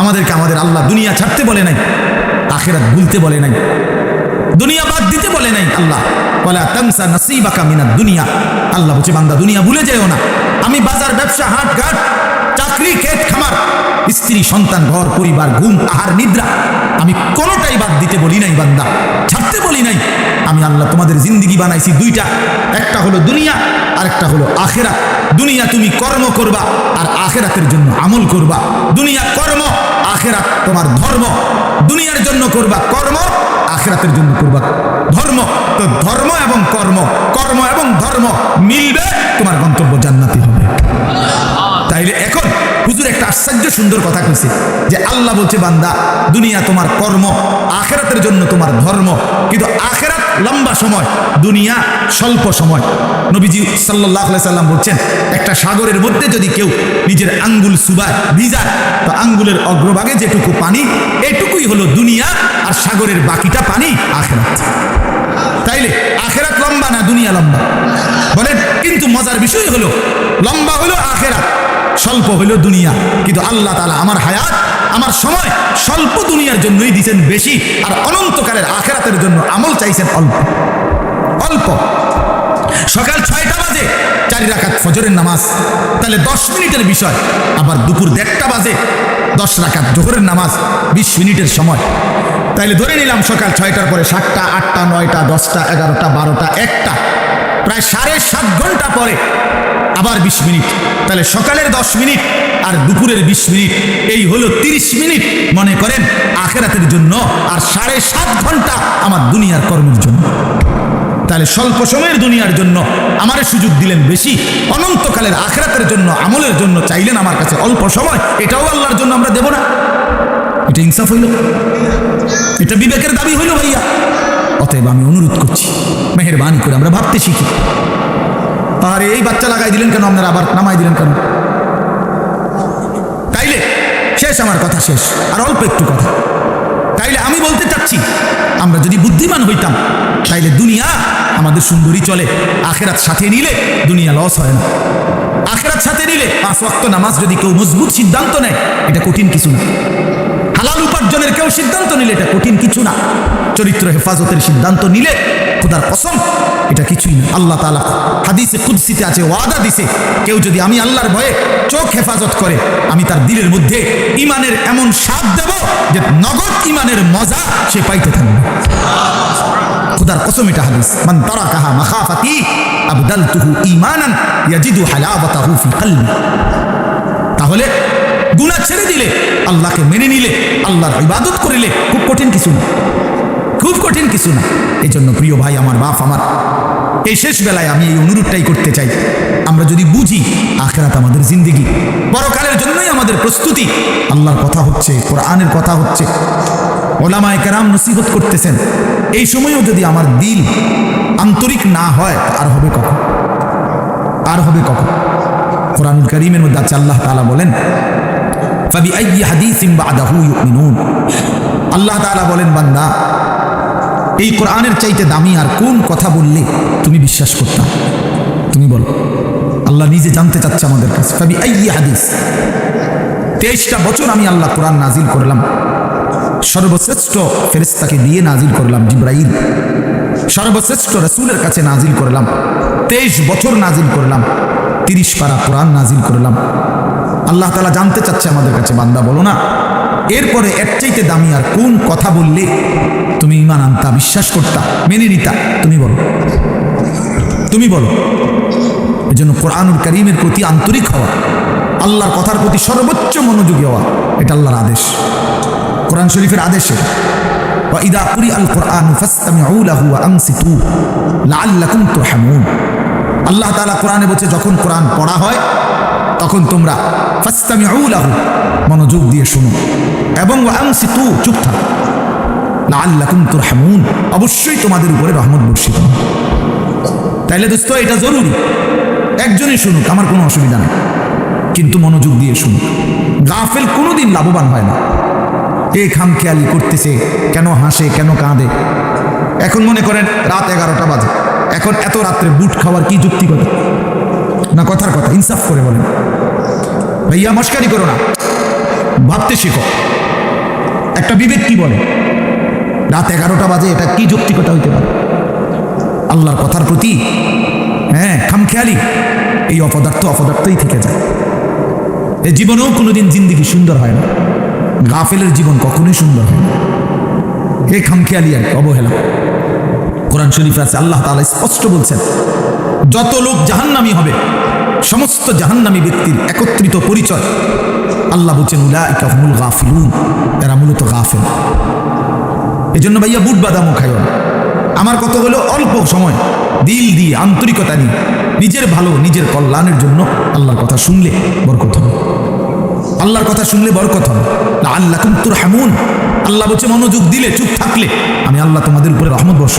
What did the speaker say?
আমাদেরকে আমাদের আল্লাহ দুনিয়া ছাড়তে বলে নাই, আখিরাত ভুলতে বলে নাই, দুনিয়া বাদ দিতে বলে নাই। আল্লাহ ওয়ালা তানসা নাসিবাকা মিনাদ দুনিয়া, আল্লাহ বলছে বান্দা দুনিয়া ভুলে যেও না। আমি বাজার, ব্যবসা, হাট ঘাট, চাকরি, ক্ষেত খামার, স্ত্রী, সন্তান, ঘর পরিবার, ঘুম, আহার, নিদ্রা, আমি কোনোটাই বাদ দিতে বলি নাই বান্দা, ছাড়তে বলি নাই। আমি আল্লাহ তোমাদের জিন্দিগি বানাইছি দুইটা, একটা হলো দুনিয়া আর একটা হলো আখিরাত। দুনিয়া তুমি কর্ম করবা আর আখিরাতের জন্য আমল করবা। দুনিয়া কর্ম, আখিরাত তোমার ধর্ম। দুনিয়ার জন্য করবা কর্ম, আখিরাতের জন্য করবা ধর্ম। তো ধর্ম এবং কর্ম, কর্ম এবং ধর্ম মিলবে, তোমার গন্তব্য জান্নাতি হবে। তাইলে এখন হুজুর একটা আশ্চর্য সুন্দর কথা কইছে যে আল্লাহ বলছে বান্দা দুনিয়া তোমার কর্ম, আখিরাতের জন্য তোমার ধর্ম। কিন্তু আখিরাত লম্বা সময়, দুনিয়া স্বল্প সময়। নবীজি সাল্লাল্লাহু আলাইহি সাল্লাম বলছেন একটা সাগরের মধ্যে যদি কেউ নিজের আঙ্গুল চুবায়, ভিজায়, তো আঙ্গুলের অগ্রভাগে যেটুকু পানি, এটুকুই হলো দুনিয়া, আর সাগরের বাকিটা পানি আখিরাত। তাইলে আখিরাত লম্বা না দুনিয়া লম্বা বলেন? কিন্তু মজার বিষয় হলো লম্বা হলো আখিরাত, স্বল্প হইল দুনিয়া। কিন্তু আল্লাহ তাআলা আমার হায়াত, আমার সময় স্বল্প দুনিয়ার জন্যই দিয়েছেন বেশি, আর অনন্তকালের আখিরাতের জন্য আমল চাইছেন অল্প অল্প। সকাল 6টা বাজে 4 রাকাত ফজরের নামাজ, তাহলে 10 মিনিটের বিষয়। আবার দুপুর 1টা বাজে 10 রাকাত জোহরের নামাজ, 20 মিনিটের সময়। তাইলে ধরে নিলাম সকাল 6টার পরে 7টা, 8টা, 9টা, 10টা, 11টা, 12টা, 1টা, প্রায় 7.5 ঘন্টা পরে আবার 20 মিনিট। তাহলে সকালের 10 মিনিট আর দুপুরের 20 মিনিট, এই হলো 30 মিনিট মনে করেন আখিরাতের জন্য, আর 7.5 ঘন্টা আমার দুনিয়ার কর্মের জন্য। তাহলে স্বল্প সময়ের দুনিয়ার জন্য আমারে সুযোগ দিলেন বেশি, অনন্তকালের আখিরাতের জন্য আমলের জন্য চাইলেন আমার কাছে অল্প সময়। এটাও আল্লাহর জন্য আমরা দেব না? এটা ইনসাফ হইল? এটা বিবেকের দাবি হইল ভাইয়া? অতএব আমি অনুরোধ করছি, মেহেরবানি করে আমরা ভাবতে শিখি। আরে এই বাচ্চা লাগাই দিলেন কেন আপনারা, আবার নামাই দিলেন কেন? তাইলে শেষ, আমার কথা শেষ, আর অল্প একটু কথা। তাইলে আমি বলতে চাচ্ছি আমরা যদি বুদ্ধিমান হইতাম তাইলে দুনিয়া আমাদের সুন্দরী চলে, আখিরাত সাথে নিলে দুনিয়া লস হয় না। আখিরাত সাথে নিলে 5 ওয়াক্ত নামাজ যদি কেউ মজবুত সিদ্ধান্ত নেয়, এটা কঠিন কিছু না। হালাল উপার্জনের কেউ সিদ্ধান্ত নিলে এটা কঠিন কিছু না। চরিত্র হেফাজতের সিদ্ধান্ত নিলে খোদার কসম এটা কিছুই না। আল্লাহ তাআলা হাদিসে কুদসিতে আছে, ওয়াদা দিছে, কেউ যদি আমি আল্লাহর ভয়ে চোখ হেফাজত করে, আমি তার দিলের মধ্যে ইমানের এমন স্বাদ দেব যে নগদ ইমানের মজা সে পাইতে থাকবে। খোদার কসম এটা হাদিস। মান তারাকাহা মাখাফাতি আবদালতুহু ঈমানান ইয়াজিদু হালাওয়াতাহু ফি কলবি। তাহলে গুনাহ ছেড়ে দিলে, আল্লাহকে মেনে নিলে, আল্লাহর ইবাদত করিলে খুব কঠিন কিছু না, খুব কঠিন কিছু না। এই জন্য প্রিয় ভাই আমার, বাপ আমার, এই শেষ বেলায় আমি এই অনুরোধটাই করতে চাই, আমরা যদি বুঝি আখিরাত আমাদের জিন্দেগি, পরকালের জন্যই আমাদের প্রস্তুতি। আল্লাহর কথা হচ্ছে, কোরআনের কথা হচ্ছে, ওলামায়ে কেরাম নসিহত করতেছেন, এই সময়ও যদি আমার দিল আন্তরিক না হয় আর হবে কখন? আর হবে কখন? কোরআনুল কারীমের মধ্যে আছে, আল্লাহ তাআলা বলেন ফাবিআইয়ি হাদিসিন বা'দাহু ইউমিনুন। আল্লাহ তাআলা বলেন বান্দা এই কোরআনের চাইতে দামি আর কোন কথা বললে তুমি বিশ্বাস করতাম? তুমি বলো। আল্লাহ নিজে জানতে চাচ্ছে আমাদের কাছে। ফাবিআইয়ি হাদিস, 23টা বছর আমি আল্লাহ কোরআন নাজিল করলাম, সর্বশ্রেষ্ঠ ফেরেশতাকে দিয়ে নাজিল করলাম, জিবরাইল, সর্বশ্রেষ্ঠ রাসূলের কাছে নাজিল করলাম, 23 বছর নাজিল করলাম, 30 পারা কোরআন নাজিল করলাম। আল্লাহ তাআলা জানতে চাচ্ছে আমাদের কাছে, বান্দা বলো না এরপরে এর চাইতে দামি আর কোন কথা বললে তুমি ঈমান আনতা, বিশ্বাস করতা, মেনে নিতা? তুমি বলো, তুমি বলো। এজন্য কোরআনুল কারীমের প্রতি আন্তরিক হওয়া, আল্লাহর কথার প্রতি সর্বোচ্চ মনোযোগী হওয়া, এটা আল্লাহর আদেশ, কোরআন শরীফের আদেশে। ওয়া ইযা কুরিআল কুরআনু ফাসতামিউ লাহু ওয়া আনসিতু লাআল্লাকুম তুরহামুন। আল্লাহ তাআলা কোরআনে বলছে যখন কোরআন পড়া হয় তখন তোমরা ফাসতামিউ লাহু, মনোযোগ দিয়ে শুনো, এবং ওয়া আনসিতু, চুপ থাকো, লাআল্লাকুম তুরহামুন, অবশ্যই তোমাদের উপরে রহমত বর্ষিত হবে। তাইলে দোস্ত এটা জরুরি, একজনই শুনুক, আমার কোনো অসুবিধা নেই, কিন্তু মনোযোগ দিয়ে শুনুক। গাফেল কোনোদিন লাভবান হয় না। এই খামখেয়ালি করতেছে, কেন হাসে, কেন কাঁদে। এখন মনে করেন রাত 11টা বাজে, এখন এত রাত্রে বুট খাওয়ার কি যুক্তিগত না? কথার কথা, ইনসাফ করে বলেন ভাইয়া, মস্কারি করো না, ভাবতে শেখো। একটা বিবেক কি বলে? রাত 11টা বাজে, এটা কি যৌক্তিকতা হইতে পারে? আল্লাহর কথার প্রতি খামখেয়ালি, এই অপদার্থই থেকে যায়। এ জীবনেও কোনোদিন জিন্দিগি সুন্দর হয় না। গাফেলের জীবন কখনোই সুন্দর হয় না। এই খামখেয়ালি আর অবহেলা। কোরআন শরীফে আছে, আল্লাহ তাআলা স্পষ্ট বলছেন, যত লোক জাহান্নামী হবে, সমস্ত জাহান্নামী ব্যক্তির একত্রিত পরিচয় আল্লাহ বলছেন উলাইকা হুমুল গাফিলুন, এরা মূলত গাফেল। এই জন্য ভাইয়া বুট বাদামও খাইও না। আমার কথা হলো অল্প সময় দিল দিয়ে আন্তরিকতা নিয়ে নিজের ভালো নিজের কল্যাণের জন্য আল্লাহর কথা শুনলে বরকত হবে। আল্লাহর কথা শুনলে বরকত হবে। লাআল্লাকুম তুরহামুন, আল্লাহ বলছে মনোযোগ দিলে, চুপ থাকলে আমি আল্লাহ তোমাদের উপরে রহমত বর্ষণ